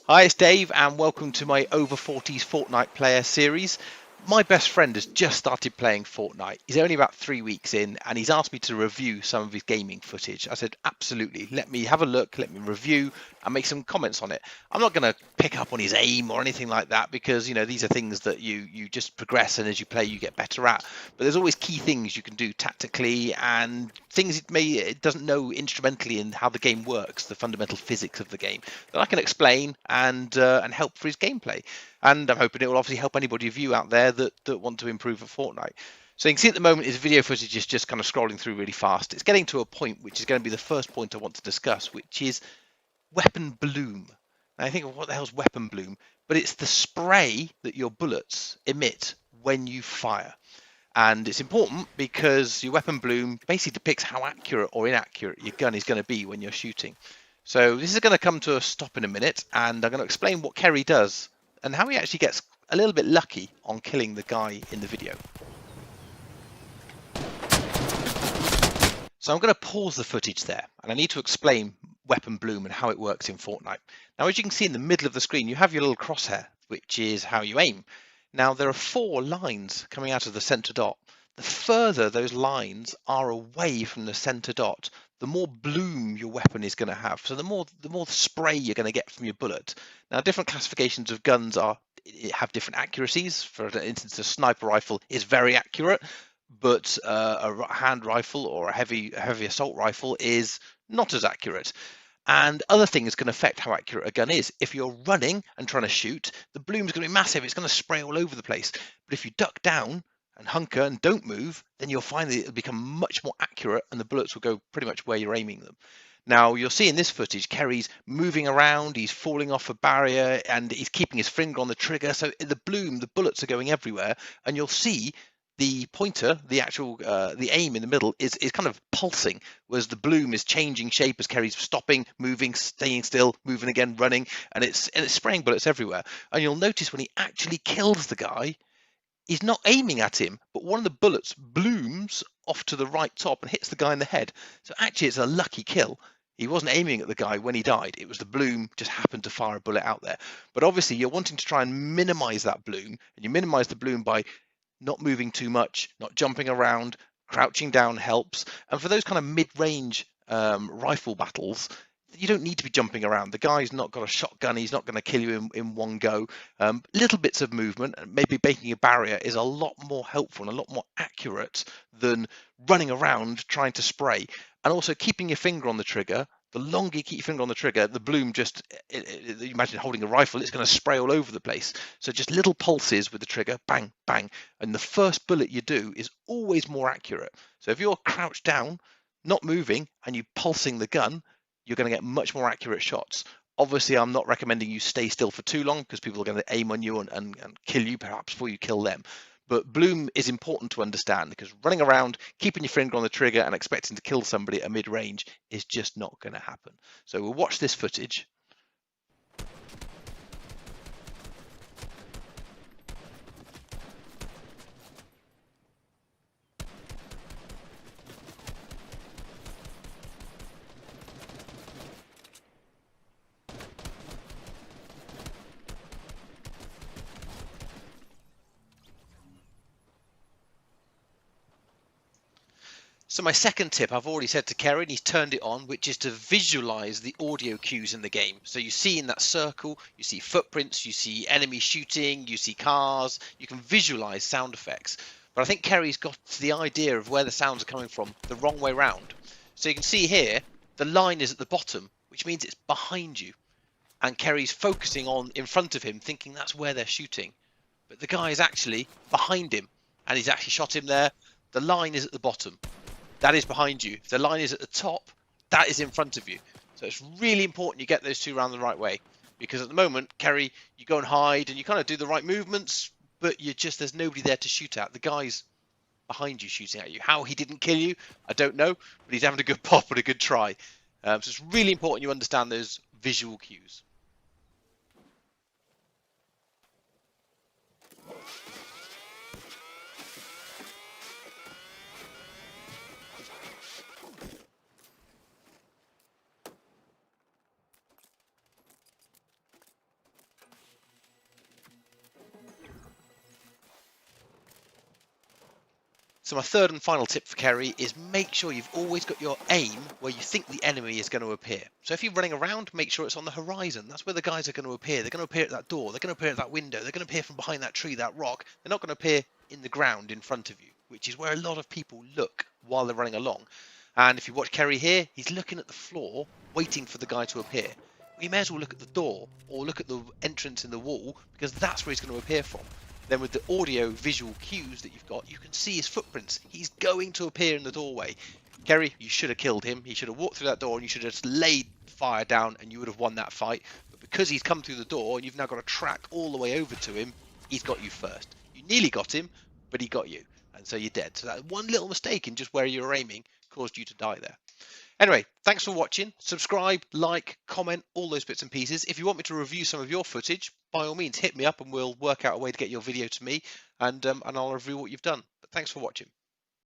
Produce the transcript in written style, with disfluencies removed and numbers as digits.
Hi, it's Dave, and welcome to my Over 40s Fortnite Player series. My best friend has just started playing Fortnite. He's only about 3 weeks in, and he's asked me to review some of his gaming footage. I said, absolutely, let me have a look, let me review, and make some comments on it. I'm not going to pick up on his aim or anything like that because, these are things that you just progress, and as you play, you get better at. But there's always key things you can do tactically and things it doesn't know instrumentally in how the game works, the fundamental physics of the game that I can explain and help for his gameplay. And I'm hoping it will obviously help anybody of you out there that want to improve at Fortnite. So you can see at the moment his video footage is just kind of scrolling through really fast. It's getting to a point which is going to be the first point I want to discuss, which is weapon bloom. And I think, what the hell's weapon bloom? But it's the spray that your bullets emit when you fire. And it's important because your weapon bloom basically depicts how accurate or inaccurate your gun is going to be when you're shooting. So this is going to come to a stop in a minute, and I'm going to explain what Kerry does and how he actually gets a little bit lucky on killing the guy in the video. So I'm going to pause the footage there, and I need to explain weapon bloom and how it works in Fortnite. Now, as you can see in the middle of the screen, you have your little crosshair, which is how you aim. Now, there are 4 lines coming out of the center dot. The further those lines are away from the center dot, the more bloom your weapon is going to have. So the more spray you're going to get from your bullet. Now, different classifications of guns have different accuracies. For instance, a sniper rifle is very accurate, but a hand rifle or a heavy assault rifle is not as accurate. And other things can affect how accurate a gun is. If you're running and trying to shoot, the bloom's going to be massive. It's going to spray all over the place. But if you duck down and hunker and don't move, then you'll find that it'll become much more accurate and the bullets will go pretty much where you're aiming them. Now, you'll see in this footage, Kerry's moving around, he's falling off a barrier, and he's keeping his finger on the trigger. So the bloom, the bullets are going everywhere, and you'll see the pointer, the actual the aim in the middle is kind of pulsing, whereas the bloom is changing shape as Kerry's stopping, moving, staying still, moving again, running, and it's spraying bullets everywhere. And you'll notice when he actually kills the guy, he's not aiming at him, but one of the bullets blooms off to the right top and hits the guy in the head. So actually, it's a lucky kill. He wasn't aiming at the guy when he died. It was the bloom just happened to fire a bullet out there. But obviously, you're wanting to try and minimize that bloom, and you minimize the bloom by not moving too much, not jumping around, crouching down helps. And for those kind of mid-range rifle battles, you don't need to be jumping around. The guy's not got a shotgun. He's not going to kill you in one go. Little bits of movement and maybe making a barrier is a lot more helpful and a lot more accurate than running around trying to spray. And also keeping your finger on the trigger. The longer you keep your finger on the trigger, the bloom just, imagine holding a rifle, it's going to spray all over the place. So just little pulses with the trigger, bang, bang. And the first bullet you do is always more accurate. So if you're crouched down, not moving, and you're pulsing the gun, you're going to get much more accurate shots. Obviously, I'm not recommending you stay still for too long because people are going to aim on you and kill you perhaps before you kill them. But bloom is important to understand because running around, keeping your finger on the trigger and expecting to kill somebody at mid-range is just not going to happen. So we'll watch this footage. So my second tip, I've already said to Kerry, and he's turned it on, which is to visualize the audio cues in the game. So you see in that circle, you see footprints, you see enemy shooting, you see cars, you can visualize sound effects. But I think Kerry's got the idea of where the sounds are coming from the wrong way round. So you can see here, the line is at the bottom, which means it's behind you. And Kerry's focusing on in front of him, thinking that's where they're shooting. But the guy is actually behind him, and he's actually shot him there. The line is at the bottom. That is behind you. If the line is at the top, that is in front of you. So it's really important you get those two around the right way. Because at the moment, Kerry, you go and hide and you kind of do the right movements, but there's nobody there to shoot at. The guy's behind you shooting at you. How he didn't kill you, I don't know, but he's having a good pop and a good try. So it's really important you understand those visual cues. So my third and final tip for Kerry is make sure you've always got your aim where you think the enemy is going to appear. So if you're running around, make sure it's on the horizon. That's where the guys are going to appear. They're going to appear at that door. They're going to appear at that window. They're going to appear from behind that tree, that rock. They're not going to appear in the ground in front of you, which is where a lot of people look while they're running along. And if you watch Kerry here, he's looking at the floor, waiting for the guy to appear. You may as well look at the door or look at the entrance in the wall, because that's where he's going to appear from. Then with the audio visual cues that you've got, you can see his footprints. He's going to appear in the doorway. Kerry, you should have killed him. He should have walked through that door and you should have just laid fire down and you would have won that fight. But because he's come through the door and you've now got to track all the way over to him, he's got you first. You nearly got him, but he got you. And so you're dead. So that one little mistake in just where you were aiming caused you to die there. Anyway, thanks for watching. Subscribe, like, comment, all those bits and pieces. If you want me to review some of your footage, by all means, hit me up and we'll work out a way to get your video to me, and I'll review what you've done. But thanks for watching.